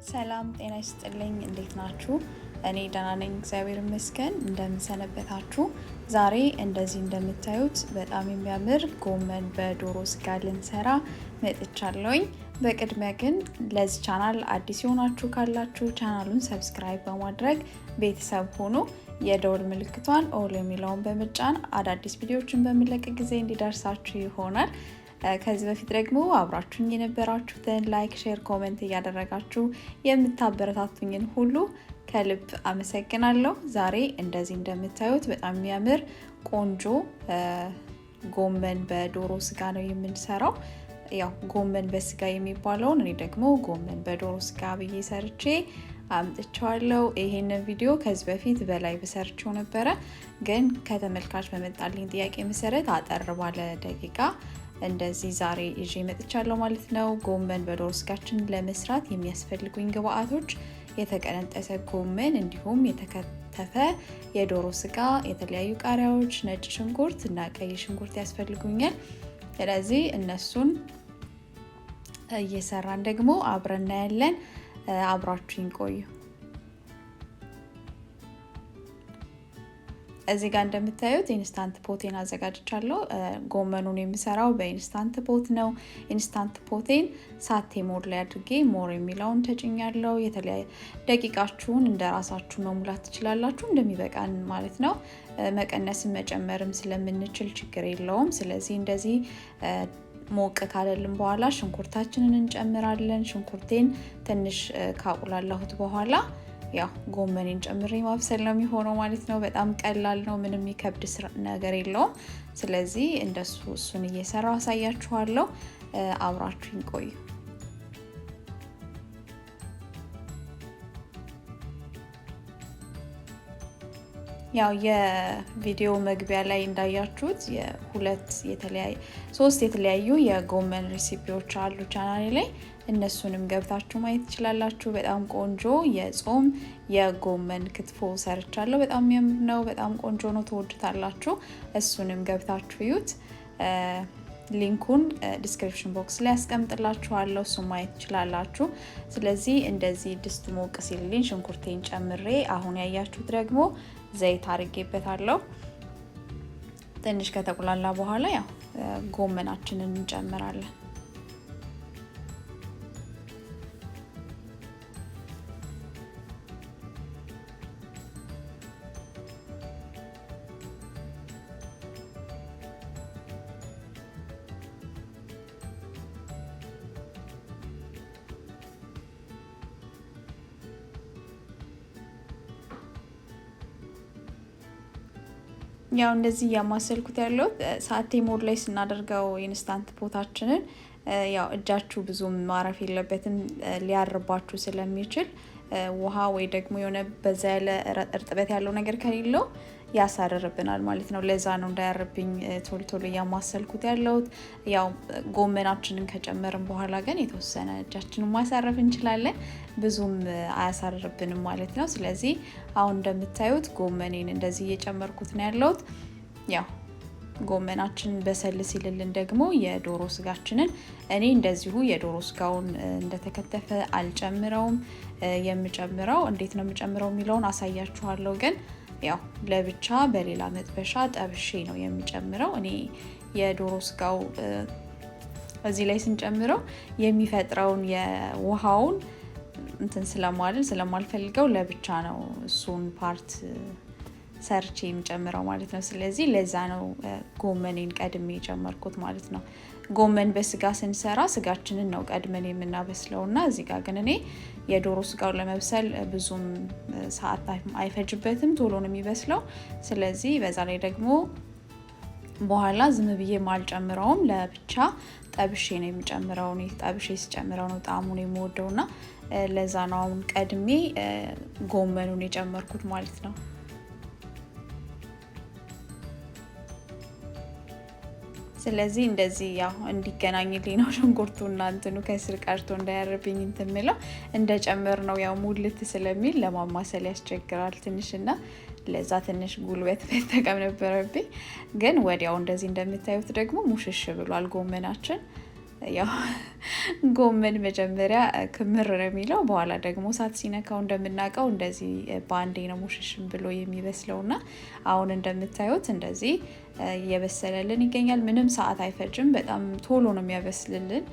ሰላም ጤና ይስጥልኝ እንዴት ናችሁ? እኔ ደህና ነኝ እግዚአብሔር ይመስገን። እንደምሰነበታችሁ። ዛሬ እንደዚህ እንደምታዩት በጣም የሚያምር ጎመን በዶሮ ስጋ ልንሰራ መጥቻለሁኝ። በቅድሚያ ግን ለዚህ ቻናል አዲስ የሆናችሁ ካላችሁ ቻናሉን ሰብስክራይብ በማድረግ ቤተሰብ ሆኑ። የደወል ምልክቷን ኦል የሚለውን በመጫን አዳዲስ ቪዲዮዎችን በመለቀቅ ጊዜ እንዲደርሳችሁ ይሆናል። ከዚህ በፊት ደግሞ አብራችሁኝ የነበራችሁትን ላይክ፣ ሼር፣ ኮሜንት እያደረጋችሁ የምታበረታቱኝን ሁሉ ከልብ አመሰግናለሁ። ዛሬ እንደዚህ እንደምታዩት በጣም የሚያምር ቆንጆ ጎመን በዶሮ ስጋ ነው የምንሰራው። ያው ጎመን በስጋ የሚባለውን እኔ ደግሞ ጎመን በዶሮ ስጋ ብዬ ሰርቼ አምጥቻለሁ። ይሄንን ቪዲዮ ከዚህ በፊት በላይ በሰርቼው ነበረ፣ ግን ከተመልካች በመጣልኝ ጥያቄ መሰረት አጠር ባለ ደቂቃ እንደዚህ ዛሬ ይዤ መጥቻለሁ ማለት ነው። ጎመን በዶሮ ስጋችን ለመስራት የሚያስፈልጉኝ ግብአቶች የተቀነጠሰ ጎመን፣ እንዲሁም የተከተፈ የዶሮ ስጋ፣ የተለያዩ ቃሪያዎች፣ ነጭ ሽንኩርት እና ቀይ ሽንኩርት ያስፈልጉኛል። ስለዚህ እነሱን እየሰራን ደግሞ አብረን እናያለን። አብራችሁኝ ቆዩ። እዚህ ጋር እንደምታዩት ኢንስታንት ፖቴን አዘጋጅቻለሁ። ጎመኑን የምሰራው በኢንስታንት ፖት ነው። ኢንስታንት ፖቴን ሳቴ ሞድ ላይ አድርጌ ሞር የሚለውን ተጭኛለሁ። የተለያየ ደቂቃችሁን እንደራሳችሁ መሙላት ትችላላችሁ፣ እንደሚበቃን ማለት ነው። መቀነስም መጨመርም ስለምንችል ችግር የለውም። ስለዚህ እንደዚህ ሞቅ ካለልን በኋላ ሽንኩርታችንን እንጨምራለን። ሽንኩርቴን ትንሽ ካቁላላሁት በኋላ ያው ጎመኔን ጨምሬ ማብሰል ነው የሚሆነው ማለት ነው። በጣም ቀላል ነው፣ ምንም የሚከብድ ነገር የለውም። ስለዚህ እንደሱ እሱን እየሰራው አሳያችኋለሁ። አብራችሁኝ ቆዩ። ያው የቪዲዮ መግቢያ ላይ እንዳያችሁት ሶስት የተለያዩ የጎመን ሬሲፒዎች አሉ ቻናሌ ላይ። እነሱንም ገብታችሁ ማየት ትችላላችሁ። በጣም ቆንጆ የጾም የጎመን ክትፎ ሰርቻለሁ። በጣም የሚያምር ነው፣ በጣም ቆንጆ ነው፣ ትወዱታላችሁ። እሱንም ገብታችሁ እዩት። ሊንኩን ዲስክሪፕሽን ቦክስ ላይ አስቀምጥላችኋለሁ፣ እሱ ማየት ትችላላችሁ። ስለዚህ እንደዚህ ድስት ሞቅ ሲልልኝ ሽንኩርቴን ጨምሬ አሁን ያያችሁት ደግሞ ዘይት አድርጌበታለሁ። ትንሽ ከተቁላላ በኋላ ያው ጎመናችንን እንጨምራለን። ያው እንደዚህ ያማሰልኩት ያለው ሳቴ ሞድ ላይ ስናደርገው ኢንስታንት ፖታችንን ያው እጃችሁ ብዙም ማረፍ የለበትም፣ ሊያርባችሁ ስለሚችል ውሃ ወይ ደግሞ የሆነ በዛ ያለ እርጥበት ያለው ነገር ከሌለው ያሳርርብናል ማለት ነው። ለዛ ነው እንዳያርብኝ ቶሎ ቶሎ ያማሰልኩት ያለው። ያው ጎመናችንን ከጨመርን በኋላ ግን የተወሰነ እጃችንን ማሳረፍ እንችላለን፣ ብዙም አያሳርርብንም ማለት ነው። ስለዚህ አሁን እንደምታዩት ጎመኔን እንደዚህ እየጨመርኩት ነው ያለሁት። ያው ጎመናችን በሰል ሲልልን ደግሞ የዶሮ ስጋችንን እኔ እንደዚሁ የዶሮ ስጋውን እንደተከተፈ አልጨምረውም። የምጨምረው እንዴት ነው የምጨምረው የሚለውን አሳያችኋለሁ። ግን ያው ለብቻ በሌላ መጥበሻ ጠብሼ ነው የምጨምረው። እኔ የዶሮ ስጋው እዚህ ላይ ስንጨምረው የሚፈጥረውን የውሃውን እንትን ስለማልፈልገው ለብቻ ነው እሱን ፓርት ሰርቼ የምጨምረው ማለት ነው። ስለዚህ ለዛ ነው ጎመኔን ቀድሜ የጨመርኩት ማለት ነው። ጎመን በስጋ ስንሰራ ስጋችንን ነው ቀድመን የምናበስለውና እዚህ ጋር ግን እኔ የዶሮ ስጋው ለመብሰል ብዙም ሰዓት አይፈጅበትም፣ ቶሎ ነው የሚበስለው። ስለዚህ በዛ ላይ ደግሞ በኋላ ዝም ብዬ ማልጨምረውም፣ ለብቻ ጠብሼ ነው የሚጨምረው። እኔ ጠብሼ ሲጨምረው ነው ጣዕሙን የምወደውና ለዛ ነው አሁን ቀድሜ ጎመኑን የጨመርኩት ማለት ነው። ስለዚህ እንደዚህ ያው እንዲገናኝልኝ ነው ሽንኩርቱና እንትኑ ከስር ቀርቶ እንዳያርብኝ እንትምለው እንደጨመር ነው። ያው ሙልት ስለሚል ለማማሰል ያስቸግራል ትንሽና ለዛ ትንሽ ጉልበት መጠቀም ነበረብኝ። ግን ወዲያው እንደዚህ እንደምታዩት ደግሞ ሙሽሽ ብሏል ጎመናችን። ያው ጎመን መጀመሪያ ክምር ነው የሚለው በኋላ ደግሞ እሳት ሲነካው እንደምናውቀው እንደዚህ ባንዴ ነው ሙሽሽም ብሎ የሚበስለውና አሁን እንደምታዩት እንደዚህ እየበሰለልን ይገኛል። ምንም ሰዓት አይፈጅም፣ በጣም ቶሎ ነው የሚያበስልልን።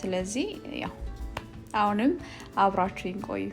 ስለዚህ ያው አሁንም አብራችሁኝ ቆዩ።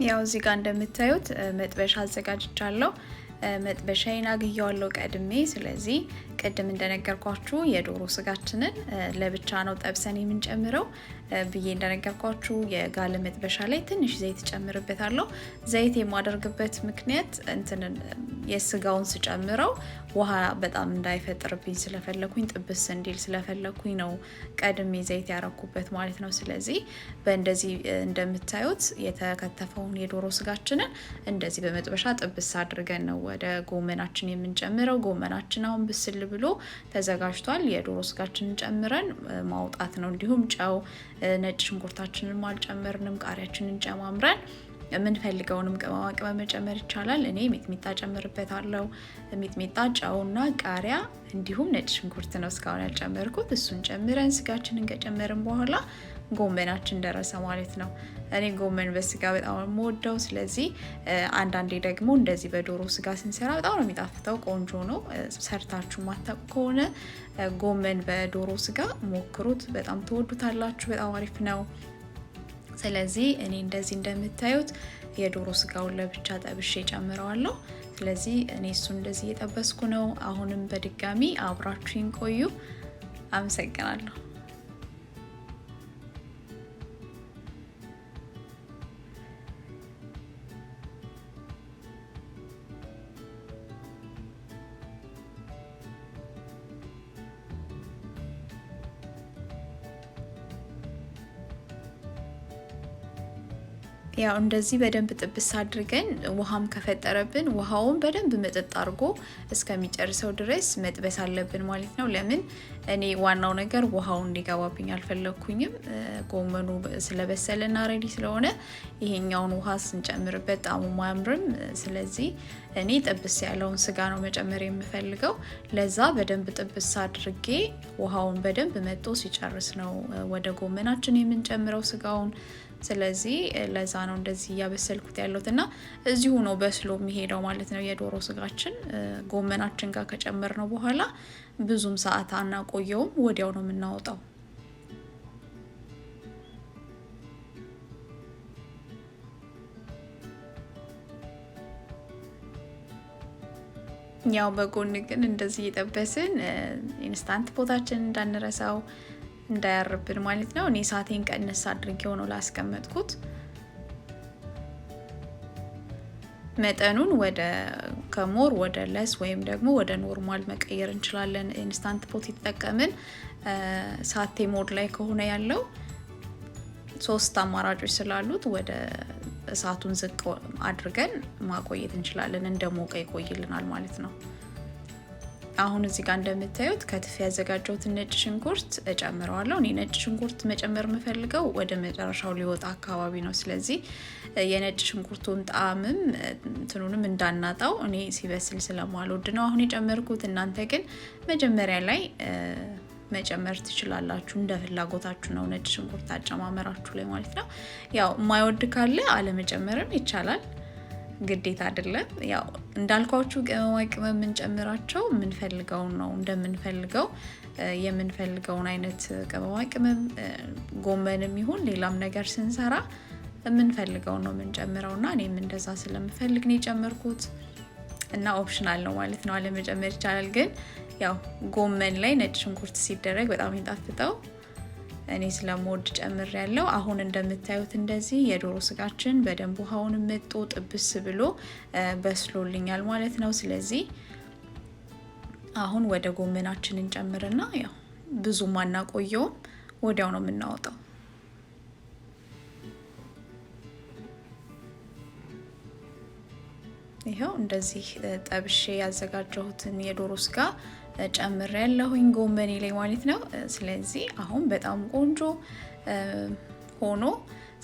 ያው እዚህ ጋር እንደምታዩት መጥበሻ አዘጋጅቻለሁ። መጥበሻዬን አግየዋለሁ ቀድሜ። ስለዚህ ቅድም እንደነገርኳችሁ የዶሮ ስጋችንን ለብቻ ነው ጠብሰን የምንጨምረው ብዬ እንደነገርኳችሁ የጋለ መጥበሻ ላይ ትንሽ ዘይት ጨምርበታለሁ። ዘይት የማደርግበት ምክንያት የስጋውን ስጨምረው ውሃ በጣም እንዳይፈጥርብኝ ስለፈለኩኝ ጥብስ እንዲል ስለፈለኩኝ ነው ቀድሜ ዘይት ያረኩበት ማለት ነው። ስለዚህ በእንደዚህ እንደምታዩት የተከተፈውን የዶሮ ስጋችንን እንደዚህ በመጥበሻ ጥብስ አድርገን ነው ወደ ጎመናችን የምንጨምረው። ጎመናችን አሁን ብስል ብሎ ተዘጋጅቷል። የዶሮ ስጋችንን ጨምረን ማውጣት ነው። እንዲሁም ጨው፣ ነጭ ሽንኩርታችንን አልጨመርንም። ቃሪያችንን ጨማምረን የምንፈልገውንም ቅመማ ቅመም መጨመር ይቻላል። እኔ ሚጥሚጣ ጨምርበታለሁ። ሚጥሚጣ፣ ጨውና ቃሪያ እንዲሁም ነጭ ሽንኩርት ነው እስካሁን ያልጨመርኩት። እሱን ጨምረን ስጋችንን ከጨመርን በኋላ ጎመናችን ደረሰ ማለት ነው። እኔ ጎመን በስጋ በጣም የምወደው። ስለዚህ አንዳንዴ ደግሞ እንደዚህ በዶሮ ስጋ ስንሰራ በጣም ነው የሚጣፍጠው። ቆንጆ ነው። ሰርታችሁ ማታውቁ ከሆነ ጎመን በዶሮ ስጋ ሞክሩት፣ በጣም ትወዱታላችሁ። በጣም አሪፍ ነው። ስለዚህ እኔ እንደዚህ እንደምታዩት የዶሮ ስጋውን ለብቻ ጠብሼ ጨምረዋለሁ። ስለዚህ እኔ እሱን እንደዚህ እየጠበስኩ ነው። አሁንም በድጋሚ አብራችሁኝ ቆዩ። አመሰግናለሁ። ያው እንደዚህ በደንብ ጥብስ አድርገን ውሃም ከፈጠረብን ውሃውን በደንብ መጠጥ አድርጎ እስከሚጨርሰው ድረስ መጥበስ አለብን ማለት ነው። ለምን እኔ ዋናው ነገር ውሃው እንዲገባብኝ አልፈለኩኝም። ጎመኑ ስለበሰለና ሬዲ ስለሆነ ይሄኛውን ውሃ ስንጨምርበት ጣዕሙ አያምርም። ስለዚህ እኔ ጥብስ ያለውን ስጋ ነው መጨመር የምፈልገው። ለዛ በደንብ ጥብስ አድርጌ ውሃውን በደንብ መጥቶ ሲጨርስ ነው ወደ ጎመናችን የምንጨምረው ስጋውን። ስለዚህ ለዛ ነው እንደዚህ እያበሰልኩት ያለሁት እና እዚሁ ነው በስሎ የሚሄደው ማለት ነው። የዶሮ ስጋችን ጎመናችን ጋር ከጨመርነው በኋላ ብዙም ሰዓት አናቆየውም፣ ወዲያው ነው የምናወጣው። ያው በጎን ግን እንደዚህ እየጠበስን ኢንስታንት ፖታችን እንዳንረሳው እንዳያርብን ማለት ነው። እኔ ሳቴን ቀነስ አድርጌው ነው ላስቀመጥኩት። መጠኑን ወደ ከሞር ወደ ለስ ወይም ደግሞ ወደ ኖርማል መቀየር እንችላለን። ኢንስታንት ፖት የተጠቀምን ሳቴ ሞድ ላይ ከሆነ ያለው 3 አማራጮች ስላሉት ወደ እሳቱን ዝቅ አድርገን ማቆየት እንችላለን። እንደ ሞቀ ይቆይልናል ማለት ነው። አሁን እዚህ ጋር እንደምታዩት ከትፍ ያዘጋጀሁትን ነጭ ሽንኩርት እጨምረዋለሁ። እኔ ነጭ ሽንኩርት መጨመር የምፈልገው ወደ መጨረሻው ሊወጣ አካባቢ ነው። ስለዚህ የነጭ ሽንኩርቱን ጣዕምም እንትኑንም እንዳናጣው እኔ ሲበስል ስለማልወድ ነው አሁን የጨመርኩት። እናንተ ግን መጀመሪያ ላይ መጨመር ትችላላችሁ፣ እንደ ፍላጎታችሁ ነው። ነጭ ሽንኩርት አጨማመራችሁ ላይ ማለት ነው። ያው የማይወድ ካለ አለመጨመርም ይቻላል፣ ግዴታ አይደለም። ያው እንዳልኳችሁ ቅመማ ቅመም የምንጨምራቸው የምንፈልገውን ነው። እንደምንፈልገው የምንፈልገውን አይነት ቅመማ ቅመም ጎመንም ይሁን ሌላም ነገር ስንሰራ የምንፈልገው ነው የምንጨምረውና እኔም እንደዛ ስለምፈልግ ነው የጨመርኩት እና ኦፕሽናል ነው ማለት ነው አለመጨመር ይቻላል ግን ያው ጎመን ላይ ነጭ ሽንኩርት ሲደረግ በጣም ይጣፍጣው እኔ ስለምወድ ጨምሬያለሁ አሁን እንደምታዩት እንደዚህ የዶሮ ስጋችን በደንብ ውሃውን መጥቶ ጥብስ ብሎ በስሎልኛል ማለት ነው ስለዚህ አሁን ወደ ጎመናችን እንጨምርና ያው ብዙ ማናቆየው ወዲያው ነው የምናወጣው ይሄው እንደዚህ ጠብሼ ያዘጋጀሁትን የዶሮ ስጋ ጨምሬያለሁኝ ጎመኔ ላይ ማለት ነው ስለዚህ አሁን በጣም ቆንጆ ሆኖ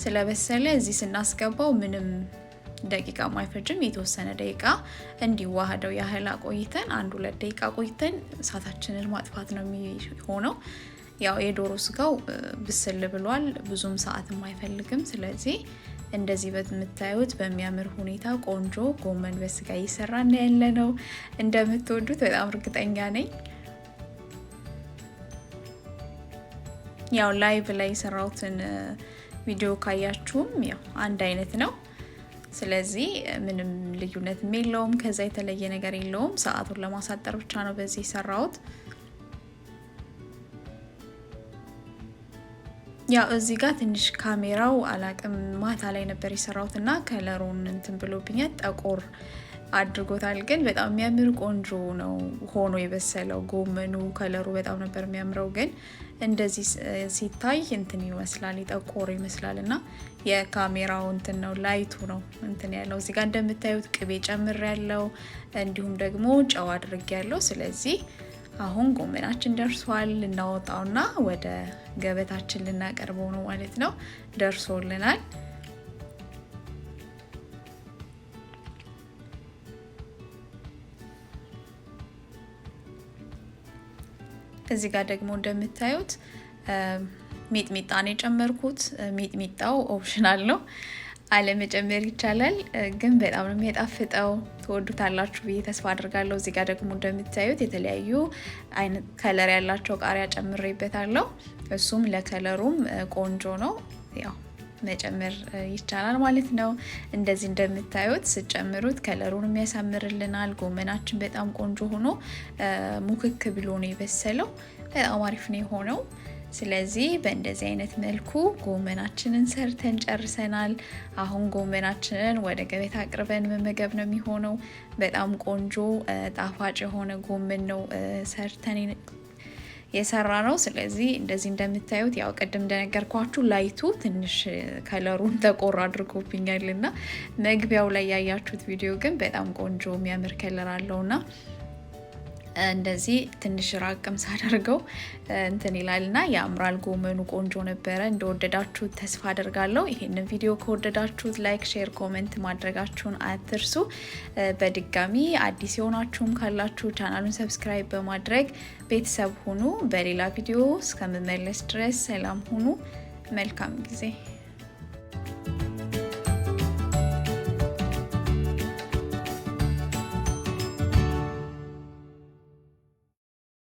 ስለበሰለ እዚህ ስናስገባው ምንም ደቂቃ ማይፈጅም የተወሰነ ደቂቃ እንዲዋሃደው ያህል ቆይተን 1-2 ደቂቃ ቆይተን እሳታችንን ማጥፋት ነው የሚሆነው ያው የዶሮ ስጋው ብስል ብሏል ብዙም ሰዓት ማይፈልግም ስለዚህ እንደዚህ በምታዩት በሚያምር ሁኔታ ቆንጆ ጎመን በስጋ እየሰራን ያለነው እንደምትወዱት በጣም እርግጠኛ ነኝ ያው ላይቭ ላይ ሰራውትን ቪዲዮ ካያችሁም ያው አንድ አይነት ነው ስለዚህ ምንም ልዩነት የለውም ከዛ የተለየ ነገር የለውም ሰዓቱን ለማሳጠር ብቻ ነው በዚህ ሰራውት ያው እዚህ ጋር ትንሽ ካሜራው አላቅም ማታ ላይ ነበር የሰራውትና ከለሩን እንትን ብሎብኛል ጠቆር አድርጎታል ግን በጣም የሚያምር ቆንጆ ነው ሆኖ የበሰለው ጎመኑ ከለሩ በጣም ነበር የሚያምረው ግን እንደዚህ ሲታይ እንትን ይመስላል ይጠቆር ይመስላልና የካሜራው እንትን ነው ላይቱ ነው እንትን ያለው እዚህ ጋር እንደምታዩት ቅቤ ጨምሬያለሁ እንዲሁም ደግሞ ጨው አድርጌያለሁ ስለዚህ አሁን ጎመናችን ደርሷል እናወጣውና ወደ ገበታችን ልናቀርበው ነው ማለት ነው ደርሶልናል እዚህ ጋር ደግሞ እንደምታዩት ሚጥሚጣን የጨመርኩት ሚጥሚጣው ኦፕሽናል ነው አለመጨመር ይቻላል ግን በጣም ነው የሚጣፍጠው ተወዱታላችሁ ብዬ ተስፋ አድርጋለሁ እዚህ ጋር ደግሞ እንደምታዩት የተለያዩ አይነት ከለር ያላቸው ቃሪያ ጨምሬበታለሁ እሱም ለከለሩም ቆንጆ ነው ያው መጨመር ይቻላል ማለት ነው እንደዚህ እንደምታዩት ስጨምሩት ከለሩን የሚያሳምርልናል ጎመናችን በጣም ቆንጆ ሆኖ ሙክክ ብሎ ነው የበሰለው በጣም አሪፍ ነው የሆነው ስለዚህ በእንደዚህ አይነት መልኩ ጎመናችንን ሰርተን ጨርሰናል አሁን ጎመናችንን ወደ ገበታ አቅርበን መመገብ ነው የሚሆነው በጣም ቆንጆ ጣፋጭ የሆነ ጎመን ነው ሰርተን የሰራ ነው ስለዚህ እንደዚህ እንደምታዩት ያው ቀደም እንደነገርኳችሁ ላይቱ ትንሽ ከለሩን ተቆራ አድርጎብኛልና መግቢያው ላይ ያያችሁት ቪዲዮ ግን በጣም ቆንጆ የሚያምር ከለር አለውና እንደዚህ ትንሽ ራቅም ሳደርገው እንትን ይላልና ያምራል ጎመኑ ቆንጆ ነበረ እንደወደዳችሁት ተስፋ አደርጋለሁ ይሄንን ቪዲዮ ከወደዳችሁት ላይክ ሼር ኮሜንት ማድረጋችሁን አትርሱ በድጋሚ አዲስ የሆናችሁም ካላችሁ ቻናሉን ሰብስክራይብ በማድረግ ቤተሰብ ሁኑ በሌላ ቪዲዮ እስከምመለስ ድረስ ሰላም ሁኑ መልካም ጊዜ